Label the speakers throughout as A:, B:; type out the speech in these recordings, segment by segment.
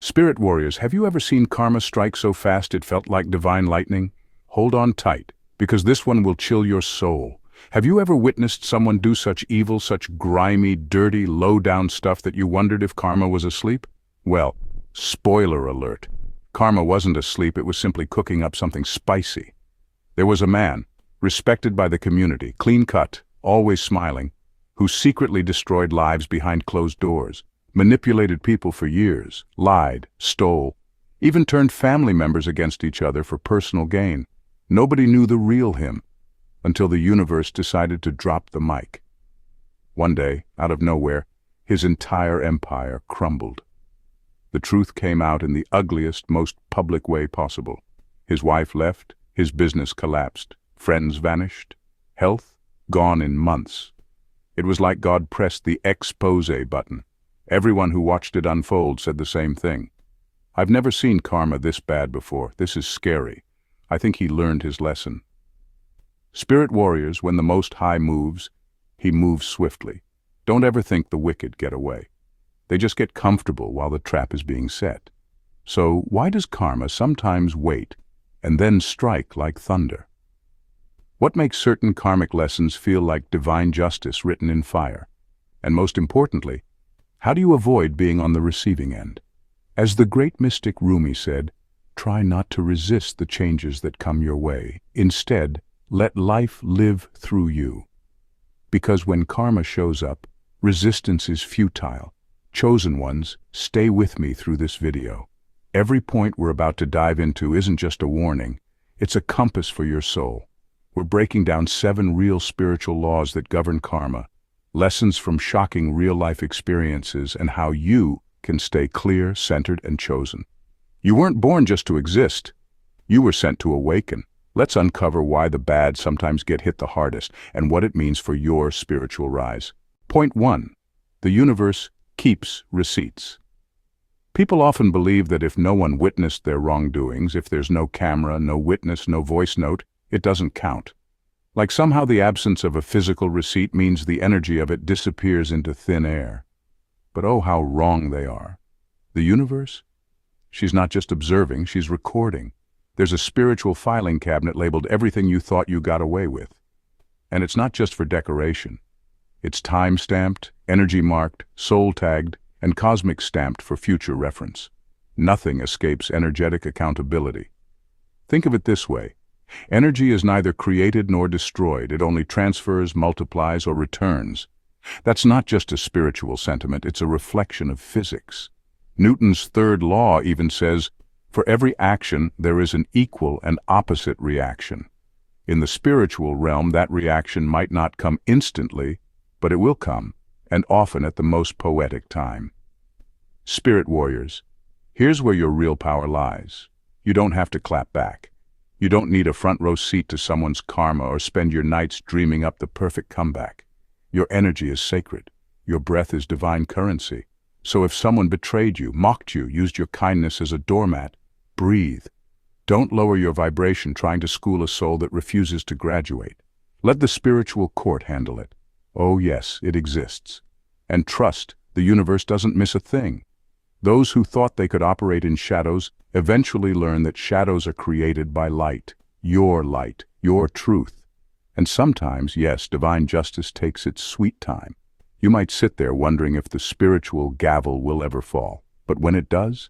A: Spirit warriors, have you ever seen karma strike so fast it felt like divine lightning? Hold on tight, because this one will chill your soul. Have you ever witnessed someone do such evil, such grimy, dirty, low-down stuff that you wondered if karma was asleep? Well, spoiler alert. Karma wasn't asleep, it was simply cooking up something spicy. There was a man, respected by the community, clean-cut, always smiling, who secretly destroyed lives behind closed doors, manipulated people for years, lied, stole, even turned family members against each other for personal gain. Nobody knew the real him until the universe decided to drop the mic. One day, out of nowhere, his entire empire crumbled. The truth came out in the ugliest, most public way possible. His wife left, his business collapsed, friends vanished, health gone in months. It was like God pressed the expose button. Everyone who watched it unfold said the same thing. I've never seen karma this bad before. This is scary. I think he learned his lesson. Spirit warriors, when the Most High moves, he moves swiftly. Don't ever think the wicked get away. They just get comfortable while the trap is being set. So why does karma sometimes wait and then strike like thunder? What makes certain karmic lessons feel like divine justice written in fire? And most importantly, how do you avoid being on the receiving end? As the great mystic Rumi said, try not to resist the changes that come your way. Instead, let life live through you. Because when karma shows up, resistance is futile. Chosen ones, stay with me through this video. Every point we're about to dive into isn't just a warning, it's a compass for your soul. We're breaking down 7 real spiritual laws that govern karma, lessons from shocking real-life experiences, and how you can stay clear, centered, and chosen. You weren't born just to exist. You were sent to awaken. Let's uncover why the bad sometimes get hit the hardest and what it means for your spiritual rise. Point 1. The universe keeps receipts. People often believe that if no one witnessed their wrongdoings, if there's no camera, no witness, no voice note, it doesn't count. Like somehow the absence of a physical receipt means the energy of it disappears into thin air. But oh, how wrong they are. The universe? She's not just observing, she's recording. There's a spiritual filing cabinet labeled everything you thought you got away with. And it's not just for decoration. It's time-stamped, energy-marked, soul-tagged, and cosmic-stamped for future reference. Nothing escapes energetic accountability. Think of it this way. Energy is neither created nor destroyed. It only transfers, multiplies, or returns. That's not just a spiritual sentiment, it's a reflection of physics. Newton's third law even says, for every action there is an equal and opposite reaction. In the spiritual realm, that reaction might not come instantly, but it will come, and often at the most poetic time. Spirit warriors, here's where your real power lies. You don't have to clap back. You don't need a front row seat to someone's karma or spend your nights dreaming up the perfect comeback. Your energy is sacred. Your breath is divine currency. So if someone betrayed you, mocked you, used your kindness as a doormat, breathe. Don't lower your vibration trying to school a soul that refuses to graduate. Let the spiritual court handle it. Oh yes, it exists. And trust, the universe doesn't miss a thing. Those who thought they could operate in shadows eventually learn that shadows are created by light, your truth. And sometimes, yes, divine justice takes its sweet time. You might sit there wondering if the spiritual gavel will ever fall. But when it does,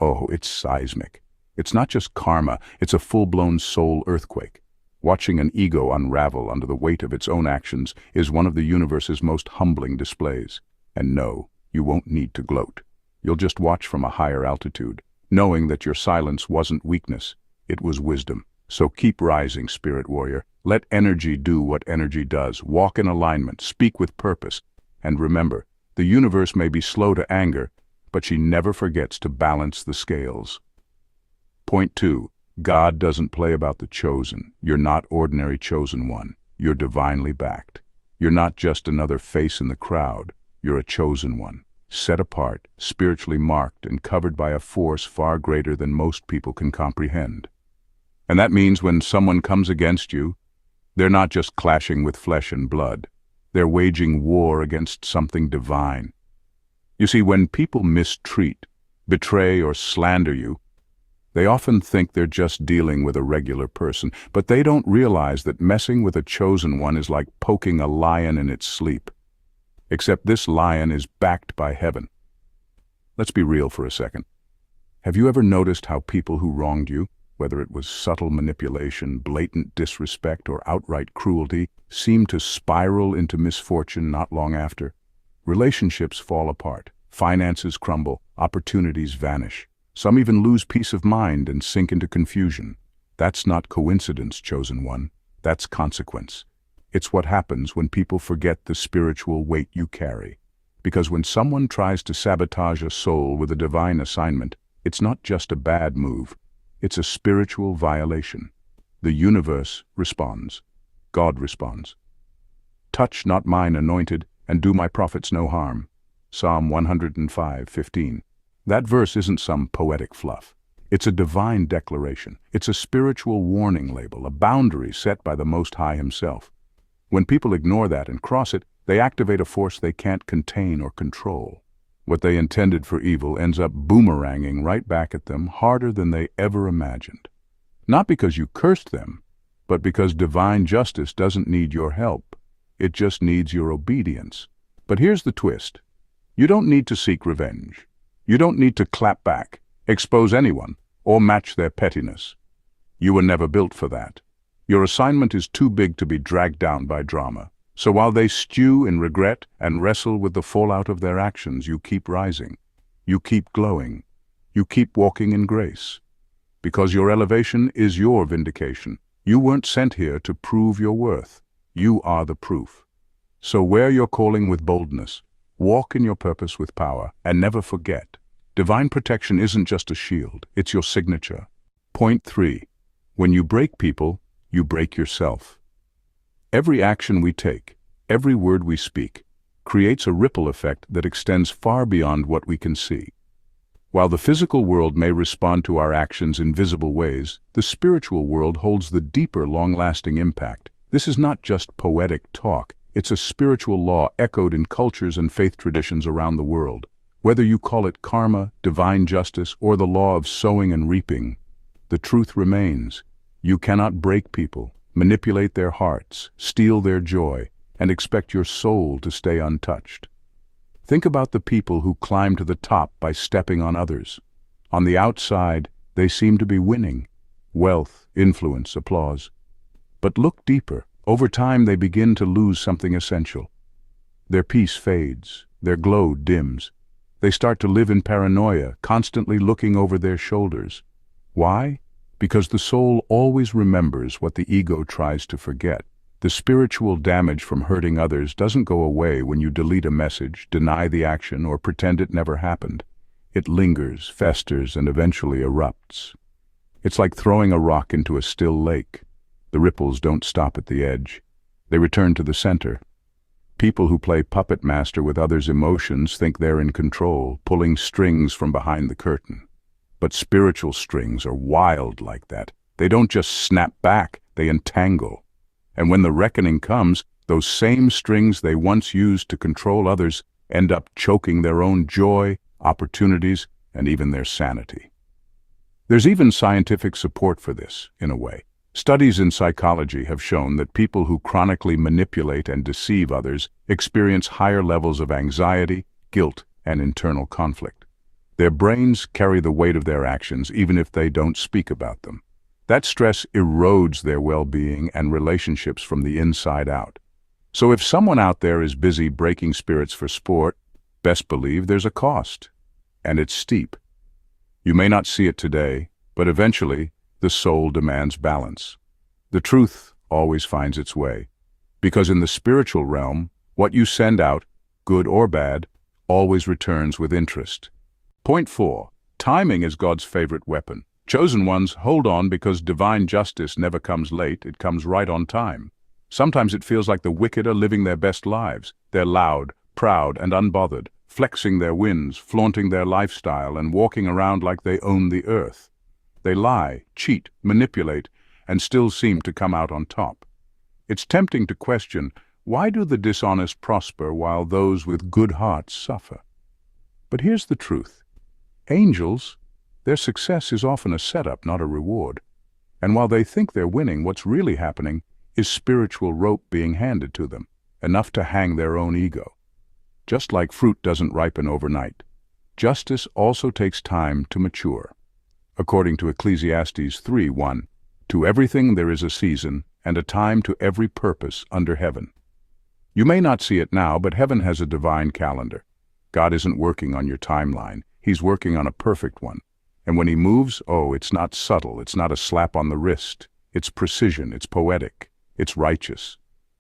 A: oh, it's seismic. It's not just karma, it's a full-blown soul earthquake. Watching an ego unravel under the weight of its own actions is one of the universe's most humbling displays. And no, you won't need to gloat. You'll just watch from a higher altitude, knowing that your silence wasn't weakness, it was wisdom. So keep rising, spirit warrior. Let energy do what energy does. Walk in alignment, speak with purpose. And remember, the universe may be slow to anger, but she never forgets to balance the scales. Point 2. God doesn't play about the chosen. You're not ordinary chosen one. You're divinely backed. You're not just another face in the crowd. You're a chosen one, set apart, spiritually marked, and covered by a force far greater than most people can comprehend. And that means when someone comes against you, they're not just clashing with flesh and blood. They're waging war against something divine. You see, when people mistreat, betray or slander you, they often think they're just dealing with a regular person, but they don't realize that messing with a chosen one is like poking a lion in its sleep. Except this lion is backed by heaven. Let's be real for a second. Have you ever noticed how people who wronged you, whether it was subtle manipulation, blatant disrespect, or outright cruelty, seem to spiral into misfortune not long after? Relationships fall apart, finances crumble, opportunities vanish. Some even lose peace of mind and sink into confusion. That's not coincidence, chosen one. That's consequence. It's what happens when people forget the spiritual weight you carry. Because when someone tries to sabotage a soul with a divine assignment, it's not just a bad move. It's a spiritual violation. The universe responds. God responds. Touch not mine anointed, and do my prophets no harm. Psalm 105:15. That verse isn't some poetic fluff. It's a divine declaration. It's a spiritual warning label, a boundary set by the Most High Himself. When people ignore that and cross it, they activate a force they can't contain or control. What they intended for evil ends up boomeranging right back at them harder than they ever imagined. Not because you cursed them, but because divine justice doesn't need your help. It just needs your obedience. But here's the twist. You don't need to seek revenge. You don't need to clap back, expose anyone, or match their pettiness. You were never built for that. Your assignment is too big to be dragged down by drama. So while they stew in regret and wrestle with the fallout of their actions, you keep rising. You keep glowing. You keep walking in grace. Because your elevation is your vindication. You weren't sent here to prove your worth. You are the proof. So wear your calling with boldness. Walk in your purpose with power. And never forget, divine protection isn't just a shield. It's your signature. Point 3. When you break people, you break yourself. Every action we take, every word we speak, creates a ripple effect that extends far beyond what we can see. While the physical world may respond to our actions in visible ways, the spiritual world holds the deeper, long-lasting impact. This is not just poetic talk. It's a spiritual law echoed in cultures and faith traditions around the world. Whether you call it karma, divine justice, or the law of sowing and reaping, the truth remains. You cannot break people, manipulate their hearts, steal their joy, and expect your soul to stay untouched. Think about the people who climb to the top by stepping on others. On the outside, they seem to be winning. Wealth, influence, applause. But look deeper. Over time, they begin to lose something essential. Their peace fades. Their glow dims. They start to live in paranoia, constantly looking over their shoulders. Why? Because the soul always remembers what the ego tries to forget. The spiritual damage from hurting others doesn't go away when you delete a message, deny the action, or pretend it never happened. It lingers, festers, and eventually erupts. It's like throwing a rock into a still lake. The ripples don't stop at the edge. They return to the center. People who play puppet master with others' emotions think they're in control, pulling strings from behind the curtain. But spiritual strings are wild like that. They don't just snap back, they entangle. And when the reckoning comes, those same strings they once used to control others end up choking their own joy, opportunities, and even their sanity. There's even scientific support for this, in a way. Studies in psychology have shown that people who chronically manipulate and deceive others experience higher levels of anxiety, guilt, and internal conflict. Their brains carry the weight of their actions even if they don't speak about them. That stress erodes their well-being and relationships from the inside out. So if someone out there is busy breaking spirits for sport, best believe there's a cost, and it's steep. You may not see it today, but eventually the soul demands balance. The truth always finds its way, because in the spiritual realm, what you send out, good or bad, always returns with interest. Point 4. Timing is God's favorite weapon. Chosen ones hold on because divine justice never comes late, it comes right on time. Sometimes it feels like the wicked are living their best lives. They're loud, proud, and unbothered, flexing their wins, flaunting their lifestyle, and walking around like they own the earth. They lie, cheat, manipulate, and still seem to come out on top. It's tempting to question, why do the dishonest prosper while those with good hearts suffer? But here's the truth. Angels, their success is often a setup, not a reward. And while they think they're winning, what's really happening is spiritual rope being handed to them, enough to hang their own ego. Just like fruit doesn't ripen overnight, justice also takes time to mature. According to Ecclesiastes 3:1, "To everything there is a season, and a time to every purpose under heaven." You may not see it now, but heaven has a divine calendar. God isn't working on your timeline. He's working on a perfect one. And when he moves, it's not subtle, it's not a slap on the wrist. It's precision, it's poetic, it's righteous.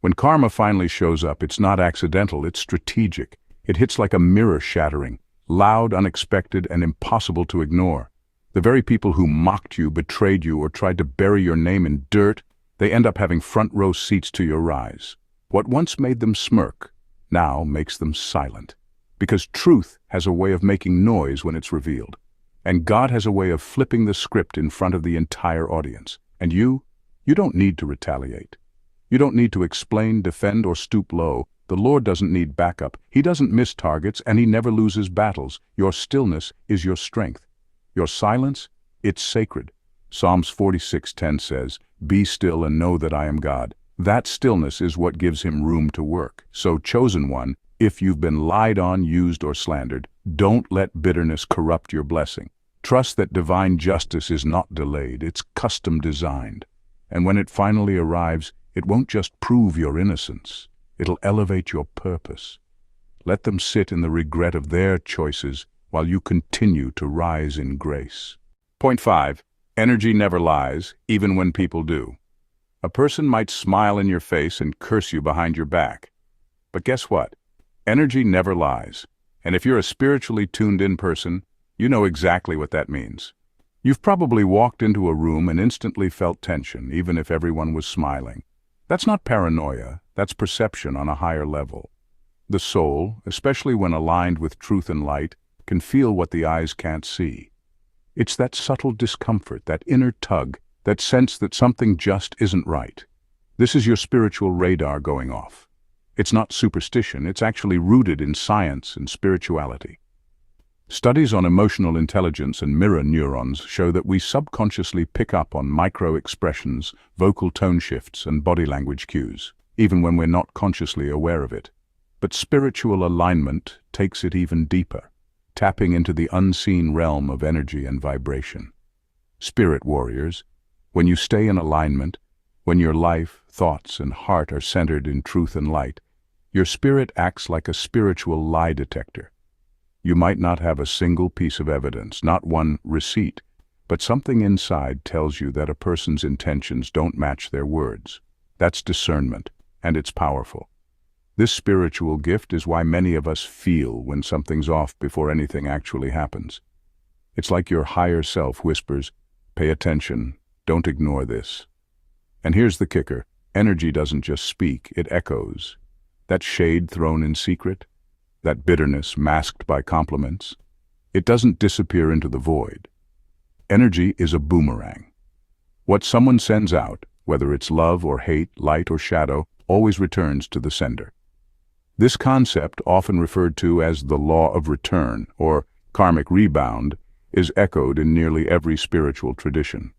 A: When karma finally shows up, it's not accidental, it's strategic. It hits like a mirror shattering, loud, unexpected, and impossible to ignore. The very people who mocked you, betrayed you, or tried to bury your name in dirt, they end up having front row seats to your rise. What once made them smirk, now makes them silent. Because truth has a way of making noise when it's revealed. And God has a way of flipping the script in front of the entire audience. And you don't need to retaliate. You don't need to explain, defend, or stoop low. The Lord doesn't need backup. He doesn't miss targets, and he never loses battles. Your stillness is your strength. Your silence, it's sacred. Psalms 46:10 says, "Be still and know that I am God." That stillness is what gives him room to work. So, chosen one, if you've been lied on, used, or slandered, don't let bitterness corrupt your blessing. Trust that divine justice is not delayed, it's custom designed. And when it finally arrives, it won't just prove your innocence, it'll elevate your purpose. Let them sit in the regret of their choices while you continue to rise in grace. Point 5. Energy never lies, even when people do. A person might smile in your face and curse you behind your back. But guess what? Energy never lies. And if you're a spiritually tuned-in person, you know exactly what that means. You've probably walked into a room and instantly felt tension, even if everyone was smiling. That's not paranoia, that's perception on a higher level. The soul, especially when aligned with truth and light, can feel what the eyes can't see. It's that subtle discomfort, that inner tug, that sense that something just isn't right. This is your spiritual radar going off. It's not superstition, it's actually rooted in science and spirituality. Studies on emotional intelligence and mirror neurons show that we subconsciously pick up on micro-expressions, vocal tone shifts, and body language cues, even when we're not consciously aware of it. But spiritual alignment takes it even deeper, tapping into the unseen realm of energy and vibration. Spirit warriors, when you stay in alignment, when your life, thoughts, and heart are centered in truth and light, your spirit acts like a spiritual lie detector. You might not have a single piece of evidence, not one receipt, but something inside tells you that a person's intentions don't match their words. That's discernment, and it's powerful. This spiritual gift is why many of us feel when something's off before anything actually happens. It's like your higher self whispers, "Pay attention, don't ignore this." And here's the kicker, energy doesn't just speak, it echoes. That shade thrown in secret, that bitterness masked by compliments, it doesn't disappear into the void. Energy is a boomerang. What someone sends out, whether it's love or hate, light or shadow, always returns to the sender. This concept, often referred to as the law of return or karmic rebound, is echoed in nearly every spiritual tradition.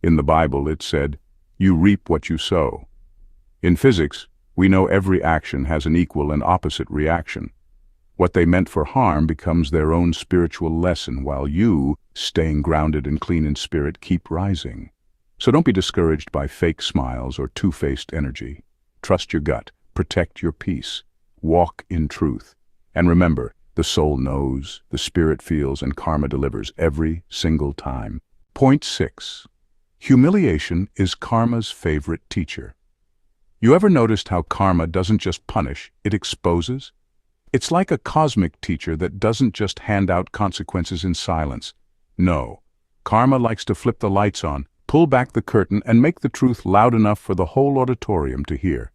A: In the Bible it said, "You reap what you sow." In physics, we know every action has an equal and opposite reaction. What they meant for harm becomes their own spiritual lesson, while you, staying grounded and clean in spirit, keep rising. So don't be discouraged by fake smiles or two-faced energy. Trust your gut, protect your peace, walk in truth. And remember, the soul knows, the spirit feels, and karma delivers every single time. Point 6. Humiliation is karma's favorite teacher. You ever noticed how karma doesn't just punish, it exposes? It's like a cosmic teacher that doesn't just hand out consequences in silence. No, karma likes to flip the lights on, pull back the curtain, and make the truth loud enough for the whole auditorium to hear.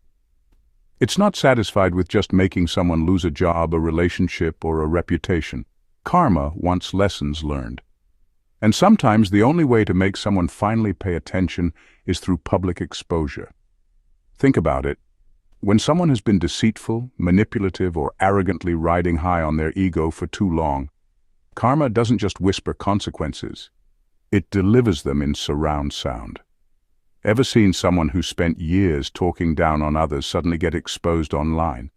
A: It's not satisfied with just making someone lose a job, a relationship, or a reputation. Karma wants lessons learned. And sometimes the only way to make someone finally pay attention is through public exposure. Think about it. When someone has been deceitful, manipulative, or arrogantly riding high on their ego for too long, Karma doesn't just whisper consequences, it delivers them in surround sound. Ever seen someone who spent years talking down on others suddenly get exposed online?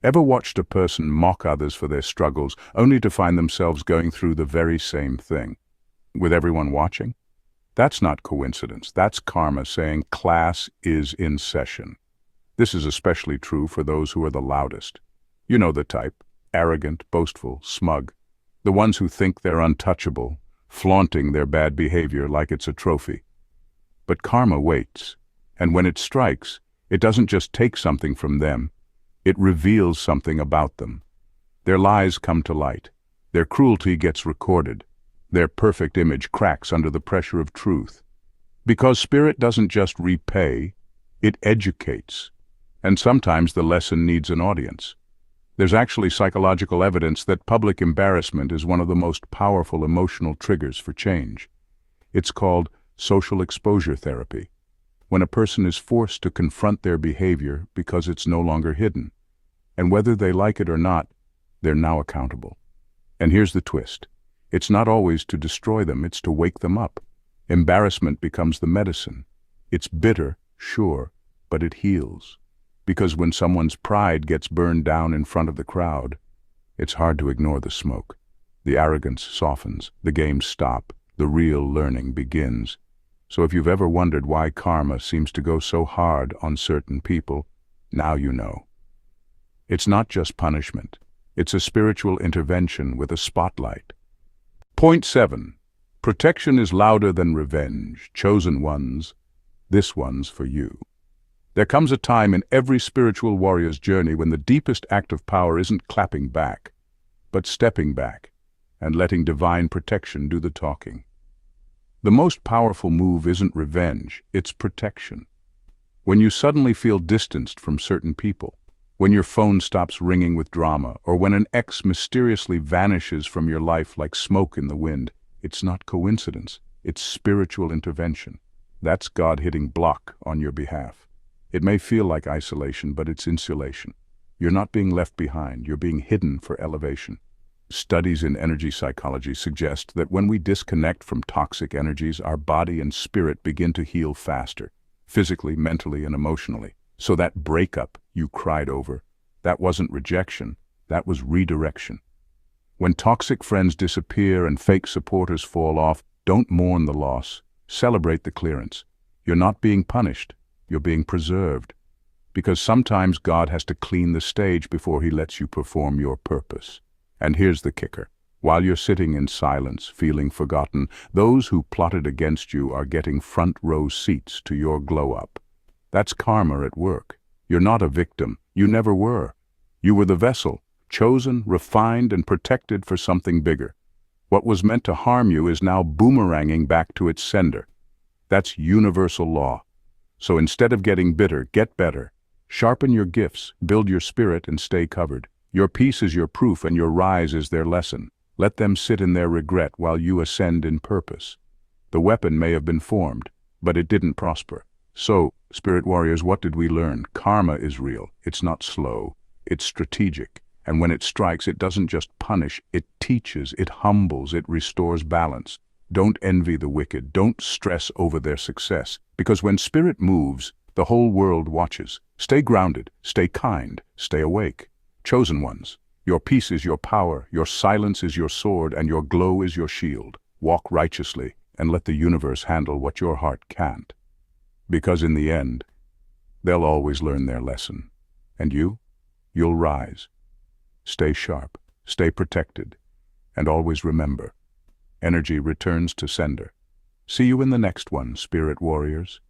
A: Ever watched a person mock others for their struggles, only to find themselves going through the very same thing, with everyone watching? That's not coincidence. That's karma saying class is in session. This is especially true for those who are the loudest. You know the type: arrogant, boastful, smug. The ones who think they're untouchable, flaunting their bad behavior like it's a trophy. But karma waits, and when it strikes, it doesn't just take something from them, it reveals something about them. Their lies come to light, their cruelty gets recorded, their perfect image cracks under the pressure of truth. Because spirit doesn't just repay, it educates. And sometimes the lesson needs an audience. There's actually psychological evidence that public embarrassment is one of the most powerful emotional triggers for change. It's called social exposure therapy, when a person is forced to confront their behavior because it's no longer hidden. And whether they like it or not, they're now accountable. And here's the twist. It's not always to destroy them, it's to wake them up. Embarrassment becomes the medicine. It's bitter, sure, but it heals. Because when someone's pride gets burned down in front of the crowd, it's hard to ignore the smoke. The arrogance softens, the games stop, the real learning begins. So if you've ever wondered why karma seems to go so hard on certain people, now you know. It's not just punishment. It's a spiritual intervention with a spotlight. Point 7. Protection is louder than revenge. Chosen ones, this one's for you. There comes a time in every spiritual warrior's journey when the deepest act of power isn't clapping back, but stepping back and letting divine protection do the talking. The most powerful move isn't revenge, it's protection. When you suddenly feel distanced from certain people, when your phone stops ringing with drama, or when an ex mysteriously vanishes from your life like smoke in the wind, it's not coincidence, it's spiritual intervention. That's God hitting block on your behalf. It may feel like isolation, but it's insulation. You're not being left behind, you're being hidden for elevation. Studies in energy psychology suggest that when we disconnect from toxic energies, our body and spirit begin to heal faster, physically, mentally, and emotionally. So that breakup you cried over, that wasn't rejection, that was redirection. When toxic friends disappear and fake supporters fall off, don't mourn the loss, celebrate the clearance. You're not being punished, you're being preserved. Because sometimes God has to clean the stage before he lets you perform your purpose. And here's the kicker. While you're sitting in silence, feeling forgotten, those who plotted against you are getting front row seats to your glow up. That's karma at work. You're not a victim. You never were. You were the vessel, chosen, refined, and protected for something bigger. What was meant to harm you is now boomeranging back to its sender. That's universal law. So instead of getting bitter, get better. Sharpen your gifts, build your spirit, and stay covered. Your peace is your proof, and your rise is their lesson. Let them sit in their regret while you ascend in purpose. The weapon may have been formed, but it didn't prosper. So, spirit warriors, what did we learn? Karma is real. It's not slow. It's strategic. And when it strikes, it doesn't just punish. It teaches, it humbles, it restores balance. Don't envy the wicked. Don't stress over their success. Because when spirit moves, the whole world watches. Stay grounded. Stay kind. Stay awake. Chosen ones, your peace is your power, your silence is your sword, and your glow is your shield. Walk righteously and let the universe handle what your heart can't. Because in the end, they'll always learn their lesson. And you'll rise. Stay sharp, stay protected, and always remember, energy returns to sender. See you in the next one, spirit warriors.